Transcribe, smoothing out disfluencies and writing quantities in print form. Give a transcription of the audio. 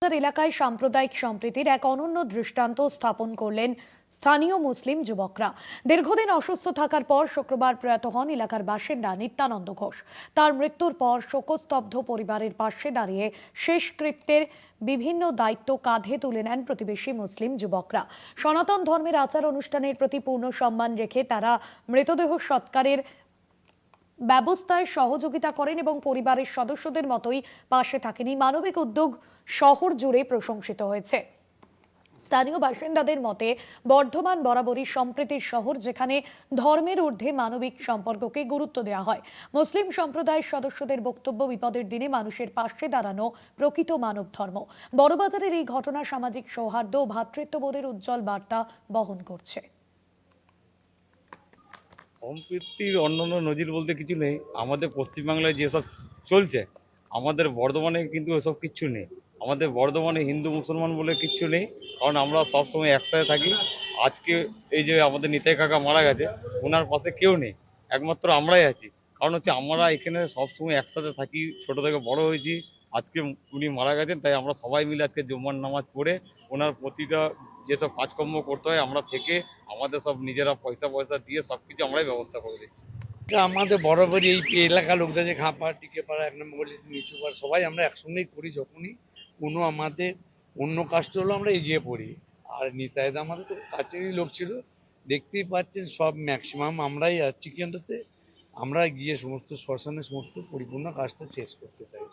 এলাকায় সাম্প্রদায়িক সম্প্রীতির এক অনন্য দৃষ্টান্ত স্থাপন করলেন স্থানীয় মুসলিম যুবকরা। দীর্ঘদিন অসুস্থ থাকার পর শুক্রবার প্রয়াত হন এলাকার বাসিন্দা নিত্যানন্দ ঘোষ। তার মৃত্যুর পর শোকস্তব্ধ পরিবারের পাশে দাঁড়িয়ে শেষকৃত্যের বিভিন্ন দায়িত্ব কাঁধে তুলে নেন প্রতিবেশী মুসলিম যুবকরা। সনাতন ধর্মের আচার অনুষ্ঠানের প্রতি পূর্ণ সম্মান রেখে তারা মৃতদেহ সৎকারের ব্যবস্থায় সহযোগিতা করেন এবং পরিবারের সদস্যদের মতোই পাশে থাকেন। এই মানবিক উদ্যোগ শহর জুড়ে প্রশংসিত হয়েছে। স্থানীয় বাসিন্দাদের মতে বর্ধমান বরাবরই সম্প্রীতির শহর, যেখানে ধর্মের ঊর্ধ্বে মানবিক সম্পর্ককে গুরুত্ব দেওয়া হয়। মুসলিম সম্প্রদায়ের সদস্যদের বক্তব্য, বিপদের দিনে মানুষের পাশে দাঁড়ানো প্রকৃত মানব ধর্ম। বড়বাজারের এই ঘটনা সামাজিক সৌহার্দ্য ও ভ্রাতৃত্ববোধের উজ্জ্বল বার্তা বহন করছে। সম্প্রীতির অন্যান্য নজির বলতে কিছু নেই। আমাদের পশ্চিমবাংলায় যেসব চলছে, আমাদের বর্ধমানে কিন্তু এসব কিচ্ছু নেই। আমাদের বর্ধমানে হিন্দু মুসলমান বলে কিচ্ছু নেই, কারণ আমরা সবসময় একসাথে থাকি। আজকে এই যে আমাদের নিতাই কাকা মারা গেছে, ওনার পাশে কেউ নেই, একমাত্র আমরাই আছি। কারণ হচ্ছে আমরা এখানে সবসময় একসাথে থাকি, ছোট থেকে বড় হয়েছি। আজকে উনি মারা গেছেন, তাই আমরা সবাই মিলে আজকে জুম্মার নামাজ পড়ে ওনার প্রতিটা যেসব কাজকর্ম করতে হয় আমরা থেকে আমাদের সব নিজেরা পয়সা পয়সা দিয়ে সবকিছু আমরাই ব্যবস্থা করে দিচ্ছি। আমাদের বরাবরই এই এলাকার লোকদের যে ঘাপাড়া, টিকেপাড়া, 1 নম্বর গলি, নিচুপাড়া, সবাই আমরা একসঙ্গেই করি। যখনই কোনো আমাদের অন্য কাজটা হলো আমরা এগিয়ে পড়ি। আর নিতাইদা আমাদের তো কাছেরই লোক ছিল, দেখতেই পাচ্ছেন সব ম্যাক্সিমাম আমরাই আছি কেন্দ্রতে। আমরা গিয়ে সমস্ত শ্মশানে সমস্ত পরিপূর্ণ কাজটা শেষ করতে চাই।